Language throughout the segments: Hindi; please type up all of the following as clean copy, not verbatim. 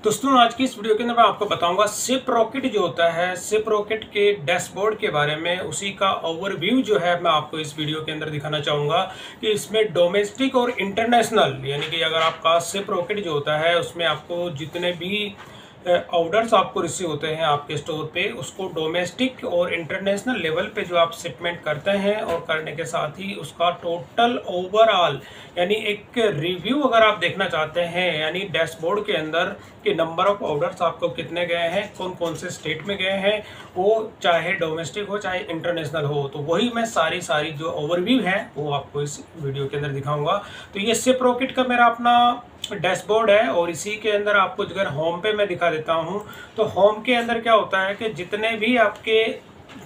दोस्तों आज की इस वीडियो के अंदर मैं आपको बताऊंगा सिप रॉकेट जो होता है, सिप रॉकेट के डैशबोर्ड के बारे में, उसी का ओवरव्यू जो है मैं आपको इस वीडियो के अंदर दिखाना चाहूंगा कि इसमें डोमेस्टिक और इंटरनेशनल यानी कि अगर आपका सिप रॉकेट जो होता है उसमें आपको जितने भी ऑर्डर्स आपको रिसीव होते हैं आपके स्टोर पे, उसको डोमेस्टिक और इंटरनेशनल लेवल पे जो आप शिपमेंट करते हैं और करने के साथ ही उसका टोटल ओवरऑल यानी एक रिव्यू अगर आप देखना चाहते हैं, यानी डैशबोर्ड के अंदर कि नंबर ऑफ ऑर्डर्स आपको कितने गए हैं, कौन कौन से स्टेट में गए हैं, वो चाहे डोमेस्टिक हो चाहे इंटरनेशनल हो, तो वही मैं सारी जो ओवरव्यू है वो आपको इस वीडियो के अंदर दिखाऊंगा। तो ये सिप रॉकेट का मेरा अपना डैशबोर्ड है और इसी के अंदर आपको अगर होम पे मैं दिखा देता हूं तो होम के अंदर क्या होता है कि जितने भी आपके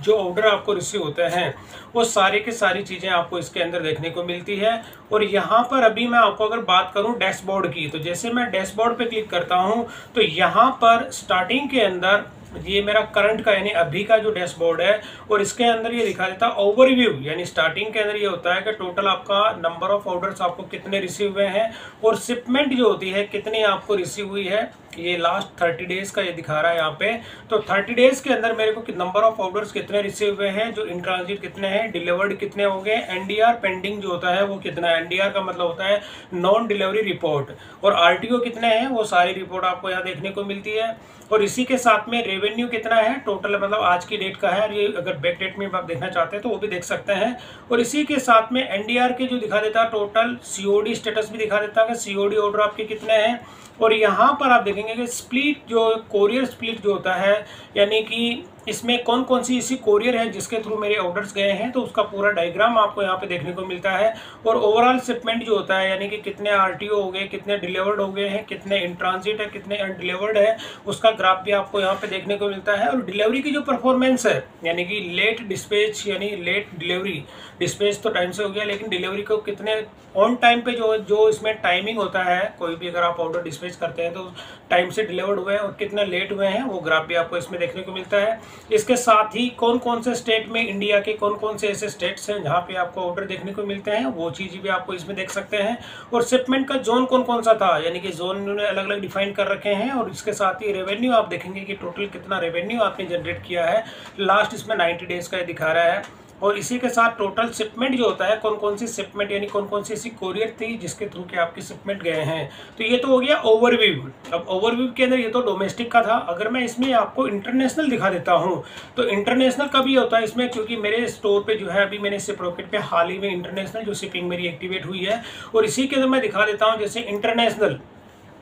जो ऑर्डर आपको रिसीव होते हैं वो सारे के सारी चीज़ें आपको इसके अंदर देखने को मिलती है। और यहाँ पर अभी मैं आपको अगर बात करूँ डैशबोर्ड की, तो जैसे मैं डैशबोर्ड पे क्लिक करता हूँ तो यहाँ पर स्टार्टिंग के अंदर ये मेरा करंट का यानी अभी का जो डैशबोर्ड है और इसके अंदर ये दिखा देता है ओवरव्यू, यानी स्टार्टिंग के अंदर ये होता है कि टोटल आपका नंबर ऑफ ऑर्डर्स आपको कितने रिसीव हुए हैं और शिपमेंट जो होती है कितनी आपको रिसीव हुई है। ये लास्ट 30 डेज का ये दिखा रहा है यहाँ पे। तो 30 डेज के अंदर मेरे को नंबर ऑफ ऑर्डर्स कितने रिसीव हुए हैं, जो इन ट्रांजिट कितने हैं, डिलीवर्ड कितने हो गए, एनडीआर पेंडिंग जो होता है वो कितना है। एनडीआर का मतलब होता है नॉन डिलीवरी रिपोर्ट, और आरटीओ कितने हैं वो सारी रिपोर्ट आपको यहाँ देखने को मिलती है। और इसी के साथ में रेवेन्यू कितना है टोटल, मतलब आज की डेट का है, और ये अगर बैक डेट में आप देखना चाहते हैं तो वो भी देख सकते हैं। और इसी के साथ में एनडीआर के जो दिखा देता है टोटल सीओडी स्टेटस भी दिखा देता है कि सीओडी ऑर्डर आपके कितने हैं। और यहाँ पर आप देखेंगे कि स्प्लिट जो कोरियर स्प्लिट जो होता है, यानी कि इसमें कौन कौन सी ऐसी कोरियर है जिसके थ्रू मेरे ऑर्डर्स गए हैं, तो उसका पूरा डायग्राम आपको यहाँ पे देखने को मिलता है। और ओवरऑल शिपमेंट जो होता है यानी कि कितने आरटीओ हो गए, कितने डिलीवर्ड हो गए हैं, कितने इन ट्रांजिट है, कितने अनडिलीवर्ड है, उसका ग्राफ भी आपको यहाँ पे देखने को मिलता है। और डिलीवरी की जो परफॉर्मेंस है यानी कि लेट डिस्पैच यानी लेट डिलीवरी, डिस्पैच तो टाइम से हो गया लेकिन डिलीवरी को कितने ऑन टाइम पे जो इसमें टाइमिंग होता है, कोई भी अगर आप ऑर्डर डिस्पैच करते हैं तो टाइम से डिलीवर्ड हुए हैं और कितने लेट हुए हैं वो ग्राफ भी आपको इसमें देखने को मिलता है। इसके साथ ही कौन कौन से स्टेट में, इंडिया के कौन कौन से ऐसे स्टेट्स हैं जहाँ पे आपको ऑर्डर देखने को मिलते हैं, वो चीज़ भी आपको इसमें देख सकते हैं। और शिपमेंट का जोन कौन कौन सा था, यानी कि जोन उन्होंने अलग अलग डिफाइन कर रखे हैं। और इसके साथ ही रेवेन्यू आप देखेंगे कि टोटल कितना रेवेन्यू आपने जनरेट किया है लास्ट इसमें 90 डेज का ये दिखा रहा है। और इसी के साथ टोटल शिपमेंट जो होता है, कौन कौन सी शिपमेंट यानी कौन कौन सी ऐसी कोरियर थी जिसके थ्रू के आपकी शिपमेंट गए हैं। तो ये तो हो गया ओवरव्यू। अब ओवरव्यू के अंदर ये तो डोमेस्टिक का था। अगर मैं इसमें आपको इंटरनेशनल दिखा देता हूँ तो इंटरनेशनल का भी होता है इसमें, क्योंकि मेरे स्टोर पे जो है अभी मैंने सिप रॉकेट पे हाल ही में इंटरनेशनल जो शिपिंग मेरी एक्टिवेट हुई है। और इसी के अंदर मैं दिखा देता हूँ जैसे इंटरनेशनल,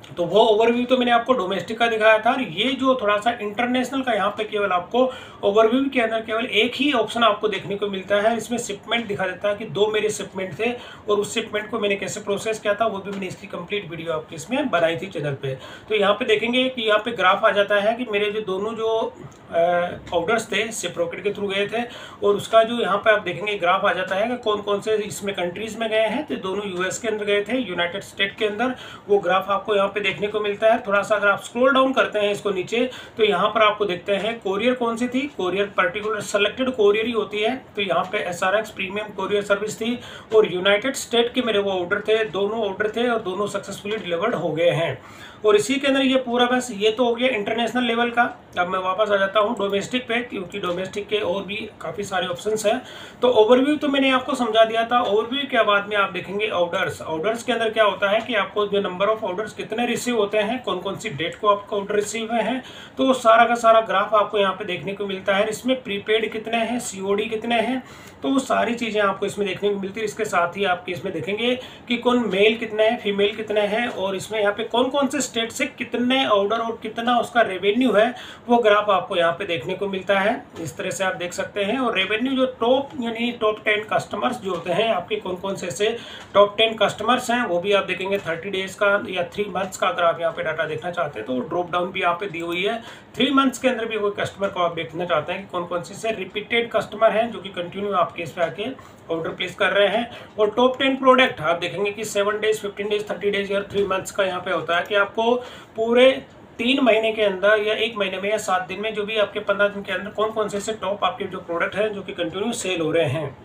तो वो ओवरव्यू तो मैंने आपको डोमेस्टिक का दिखाया था। और ये जो थोड़ा सा इंटरनेशनल का यहाँ पे केवल आपको ओवरव्यू के अंदर केवल एक ही ऑप्शन आपको देखने को मिलता है। इसमें शिपमेंट दिखा देता है कि 2 मेरे शिपमेंट थे और उस शिपमेंट को मैंने कैसे प्रोसेस किया था वो भी मैंने इसकी कंप्लीट वीडियो आपकी इसमें बनाई थी चैनल पे। तो यहाँ पे देखेंगे कि यहाँ पे ग्राफ आ जाता है कि मेरे जो दोनों जो ऑर्डर्स थे सिप रॉकेट के थ्रू गए थे, और उसका जो यहाँ पे आप देखेंगे ग्राफ आ जाता है कि कौन कौन से इसमें कंट्रीज में गए हैं। तो दोनों यूएस के अंदर गए थे, यूनाइटेड स्टेट के अंदर, वो ग्राफ आपको यहाँ पे देखने को मिलता है। थोड़ा सा अगर आप स्क्रॉल डाउन करते हैं इसको नीचे तो यहाँ पर आपको देखते हैं कोरियर कौन सी थी, कोरियर पर्टिकुलर सेलेक्टेड कोरियर ही होती है। तो यहाँ पे एसआरएक्स प्रीमियम कोरियर सर्विस थी और यूनाइटेड स्टेट के मेरे वो ऑर्डर थे, दोनों ऑर्डर थे और दोनों सक्सेसफुली डिलीवर्ड हो गए हैं। और इसी के अंदर ये पूरा बस ये तो हो गया इंटरनेशनल लेवल का। अब मैं वापस आ जाता हूँ डोमेस्टिक पे, क्योंकि डोमेस्टिक के और भी काफ़ी सारे ऑप्शंस हैं। तो ओवरव्यू तो मैंने आपको समझा दिया था। ओवरव्यू के बाद में आप देखेंगे ऑर्डर्स। ऑर्डर्स के अंदर क्या होता है कि आपको जो नंबर ऑफ ऑर्डर्स कितने रिसीव होते हैं, कौन कौन सी डेट को आपको ऑर्डर रिसीव हुए हैं, तो वो सारा का सारा ग्राफ आपको यहाँ पे देखने को मिलता है। इसमें प्रीपेड कितने हैं, सीओडी कितने हैं, तो वो सारी चीज़ें आपको इसमें देखने को मिलती है। इसके साथ ही आपके इसमें देखेंगे कि कौन मेल कितने हैं, फीमेल कितने हैं, और इसमें यहाँ पे कौन कौन से स्टेट से कितने ऑर्डर और कितना उसका रेवेन्यू है, वो ग्राफ आपको यहाँ पे देखने को मिलता है। इस तरह से आप देख सकते हैं। और रेवेन्यू जो टॉप यानी टॉप 10 कस्टमर्स जो होते हैं आपके, कौन कौन से ऐसे टॉप 10 कस्टमर्स हैं, वो भी आप देखेंगे 30 डेज का या 3 मंथ्स का। अगर आप यहाँ पे डाटा देखना चाहते हैं तो ड्रॉप डाउन भी यहाँ पे दी हुई है। 3 मंथ्स के अंदर भी कोई कस्टमर को आप देखना चाहते हैं कि कौन कौन से रिपीटेड कस्टमर हैं जो कि कंटिन्यू आपके इस पे आके ऑर्डर प्लेस कर रहे हैं। और टॉप 10 प्रोडक्ट आप देखेंगे कि 7 डेज, 15 डेज, 30 डेज या 3 मंथ्स का यहाँ पे होता है कि आपको पूरे 3 महीने के अंदर या 1 महीने में या 7 दिन में, जो भी आपके 15 दिन के अंदर कौन कौन से टॉप आपके जो प्रोडक्ट हैं जो कि कंटिन्यू सेल हो रहे हैं।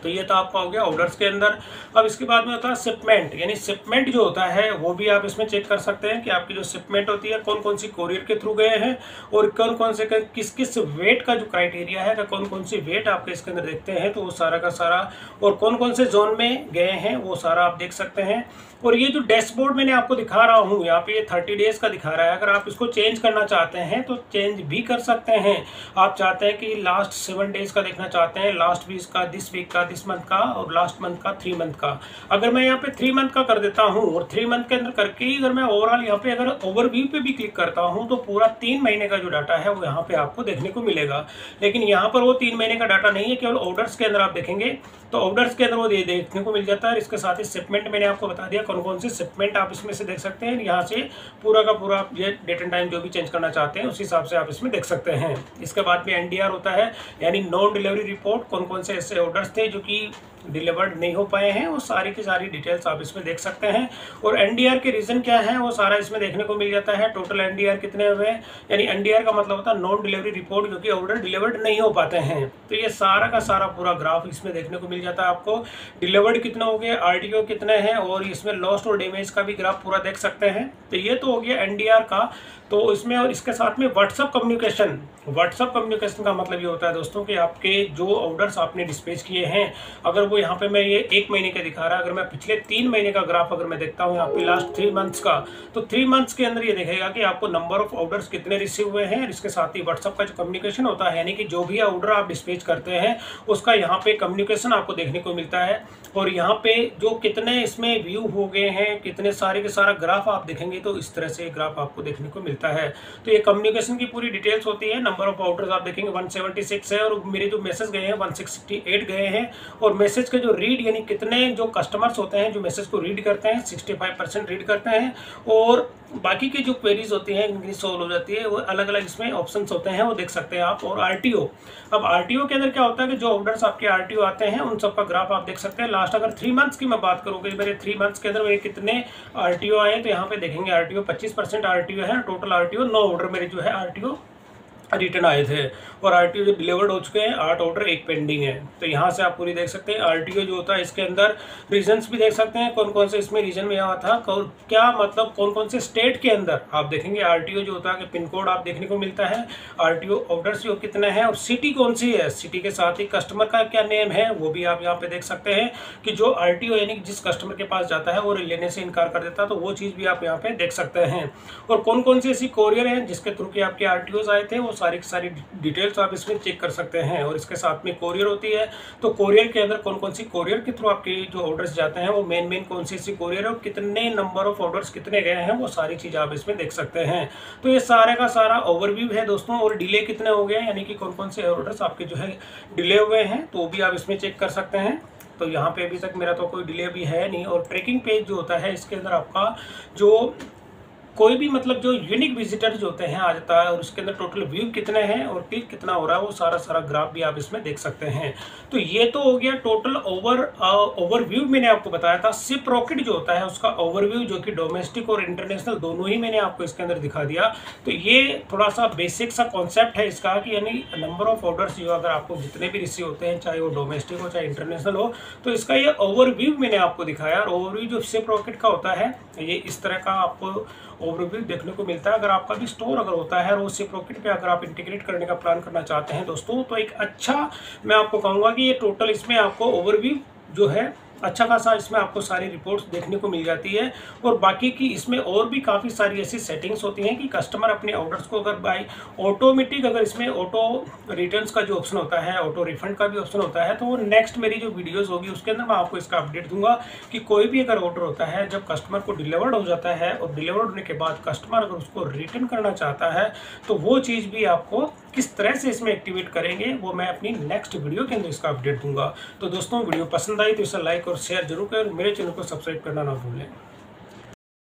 तो ये तो आपका हो गया ऑर्डर्स के अंदर। अब इसके बाद में होता है शिपमेंट, यानी शिपमेंट जो होता है वो भी आप इसमें चेक कर सकते हैं कि आपकी जो शिपमेंट होती है कौन कौन सी कोरियर के थ्रू गए हैं और कौन कौन से किस किस वेट का जो क्राइटेरिया है, कौन कौन सी वेट आपके इसके अंदर देखते हैं, तो वो सारा का सारा और कौन कौन से जोन में गए हैं वो सारा आप देख सकते हैं। और ये जो डैशबोर्ड मैंने आपको दिखा रहा हूँ यहाँ पे, ये 30 डेज का दिखा रहा है। अगर आप इसको चेंज करना चाहते हैं तो चेंज भी कर सकते हैं। आप चाहते हैं कि लास्ट 7 डेज का देखना चाहते हैं, लास्ट वीक का, दिस वीक का, दिस मंथ का और लास्ट मंथ का, 3 मंथ का। अगर मैं यहाँ पे 3 मंथ का कर देता हूँ और 3 मंथ के अंदर करके ही अगर मैं ओवरऑल यहाँ पे अगर ओवरव्यू पे भी क्लिक करता हूँ तो पूरा 3 महीने का जो डाटा है वो यहाँ पे आपको देखने को मिलेगा। लेकिन यहाँ पर वो 3 महीने का डाटा नहीं है, केवल ऑर्डर्स के अंदर आप देखेंगे तो ऑर्डर्स के अंदर वो देखने को मिल जाता है। इसके साथ ही शिपमेंट मैंने आपको बता दिया कौन कौन से शिपमेंट आप इसमें से देख सकते हैं। यहाँ से पूरा का पूरा ये डेट एंड टाइम जो भी चेंज करना चाहते हैं उस हिसाब से आप इसमें देख सकते हैं। इसके बाद में एनडीआर होता है, यानी नॉन डिलीवरी रिपोर्ट, कौन कौन से ऐसे ऑर्डर्स थे जो कि डिलीवर्ड नहीं हो पाए हैं, वो सारी की सारी डिटेल्स आप इसमें देख सकते हैं। और एनडीआर के रीजन क्या है वो सारा इसमें देखने को मिल जाता है। टोटल एनडीआर कितने हुए, यानी एनडीआर का मतलब होता है नॉन डिलीवरी रिपोर्ट, क्योंकि ऑर्डर डिलीवर्ड नहीं हो पाते हैं। तो ये सारा का सारा पूरा ग्राफ इसमें देखने को मिल जाता है आपको। डिलीवर्ड कितने हो गए, आरटीओ कितने हैं और इसमें लॉस्ट और डैमेज का भी ग्राफ पूरा देख सकते हैं। तो ये तो हो गया एनडीआर का। तो इसमें और इसके साथ में व्हाट्सअप कम्युनिकेशन का मतलब ये होता है दोस्तों कि आपके जो ऑर्डर्स आपने डिस्पैच किए हैं, अगर वो यहाँ पे मैं ये 1 महीने का दिखा रहा है, अगर मैं पिछले 3 महीने का ग्राफ अगर मैं देखता हूँ यहाँ पे लास्ट 3 मंथ्स का, तो 3 मंथ्स के अंदर ये देखेगा कि आपको नंबर ऑफ ऑर्डर्स कितने रिसीव हुए हैं। इसके साथ ही व्हाट्सअप का जो कम्युनिकेशन होता है, यानी कि जो भी ऑर्डर आप डिस्पैच करते हैं उसका यहाँ पे कम्युनिकेशन आपको देखने को मिलता है। और यहाँ पे जो कितने इसमें व्यू हो गए हैं, कितने सारे के सारा ग्राफ आप देखेंगे तो इस तरह से ग्राफ आपको देखने को मिलता है। तो ये कम्युनिकेशन की पूरी डिटेल्स होती है। नंबर ऑफ ऑर्डर्स आप देखेंगे 176 है और मेरे जो मैसेज गए हैं 168 गए हैं। और मैसेज के जो रीड, यानी कितने जो कस्टमर्स होते हैं जो मैसेज को रीड करते हैं, 65% रीड करते हैं। और बाकी की जो क्वेरीज होती हैं इनकी सॉल्व हो जाती है, वो अलग अलग इसमें ऑप्शंस होते हैं, वो देख सकते हैं आप। और आरटीओ, अब आरटीओ के अंदर क्या होता है कि जो ऑर्डर्स आपके आरटीओ आते हैं उन सब का ग्राफ आप देख सकते हैं। लास्ट अगर 3 मंथ्स की मैं बात करूँगी, मेरे 3 मंथ्स के अंदर मेरे कितने आरटीओ आए, तो यहाँ पे देखेंगे आरटीओ 25% आरटीओ है। टोटल आरटीओ 9 ऑर्डर मेरे जो है आरटीओ रिटर्न आए थे और आरटीओ जो डिलीवर्ड हो चुके हैं 8 ऑर्डर, 1 पेंडिंग है। तो यहाँ से आप पूरी देख सकते हैं। आरटीओ जो होता है इसके अंदर रीजन्स भी देख सकते हैं, कौन कौन से इसमें रीजन में आया था, क्या मतलब कौन कौन से स्टेट के अंदर आप देखेंगे। आरटीओ जो होता है कि पिन कोड आप देखने को मिलता है, आरटीओ ऑर्डर्स जो कितने हैं और सिटी कौन सी है, सिटी के साथ ही कस्टमर का क्या नेम है वो भी आप यहाँ पे देख सकते हैं। कि जो आरटीओ यानी जिस कस्टमर के पास जाता है वो लेने से इनकार कर देता है, तो वो चीज़ भी आप यहाँ पे देख सकते हैं। और कौन कौन सी ऐसी कोरियर हैं जिसके थ्रू के आपके आरटीओज आए थे, वो सारी की सारी डिटेल्स आप इसमें चेक कर सकते हैं। और इसके साथ में कोरियर होती है, तो कोरियर के अंदर कौन कौन सी कोरियर के थ्रू आपके जो ऑर्डर्स जाते हैं वो मेन कौन सी सी कोरियर है और कितने नंबर ऑफ ऑर्डर्स कितने गए हैं, वो सारी चीज़ आप इसमें देख सकते हैं। तो ये सारे का सारा ओवरव्यू है दोस्तों। और डिले कितने हो गए, यानी कि कौन कौन से ऑर्डर्स आपके जो है डिले हुए हैं, तो वो भी आप इसमें चेक कर सकते हैं। तो यहाँ पे अभी तक मेरा तो कोई डिले भी है नहीं। और ट्रैकिंग पेज जो होता है इसके अंदर आपका जो कोई भी मतलब जो यूनिक विजिटर जो होते हैं आ जाता है और उसके अंदर टोटल व्यू कितने हैं और क्लिक कितना हो रहा है, वो सारा ग्राफ भी आप इसमें देख सकते हैं। तो ये तो हो गया टोटल ओवरव्यू मैंने आपको बताया था। सिप रॉकेट जो होता है उसका ओवरव्यू जो कि डोमेस्टिक और इंटरनेशनल दोनों ही मैंने आपको इसके अंदर दिखा दिया। तो ये थोड़ा सा बेसिक सा कॉन्सेप्ट है इसका कि यानी नंबर ऑफ ऑर्डर्स जो अगर आपको जितने भी रिसीव होते हैं, चाहे वो डोमेस्टिक हो चाहे इंटरनेशनल हो, तो इसका ये ओवरव्यू मैंने आपको दिखाया। और ओवरव्यू जो सिप रॉकेट का होता है ये इस तरह का आपको ओवरव्यू देखने को मिलता है। अगर आपका भी स्टोर अगर होता है और वो सिप रॉकेट पे अगर आप इंटीग्रेट करने का प्लान करना चाहते हैं दोस्तों, तो एक अच्छा मैं आपको कहूँगा कि ये टोटल इसमें आपको ओवरव्यू जो है अच्छा खासा इसमें आपको सारी रिपोर्ट्स देखने को मिल जाती है। और बाकी की इसमें और भी काफ़ी सारी ऐसी सेटिंग्स होती हैं कि कस्टमर अपने ऑर्डर्स को अगर बाय ऑटोमेटिक अगर इसमें ऑटो रिटर्न्स का जो ऑप्शन होता है, ऑटो रिफंड का भी ऑप्शन होता है, तो वो नेक्स्ट मेरी जो वीडियोस होगी उसके अंदर मैं आपको इसका अपडेट दूंगा कि कोई भी अगर ऑर्डर होता है जब कस्टमर को डिलीवर्ड हो जाता है और डिलीवर्ड होने के बाद कस्टमर अगर उसको रिटर्न करना चाहता है तो वो चीज़ भी आपको किस तरह से इसमें एक्टिवेट करेंगे वो मैं अपनी नेक्स्ट वीडियो के अंदर इसका अपडेट दूंगा। तो दोस्तों वीडियो पसंद आई तो इसे लाइक और शेयर जरूर करें, मेरे चैनल को सब्सक्राइब करना ना भूलें।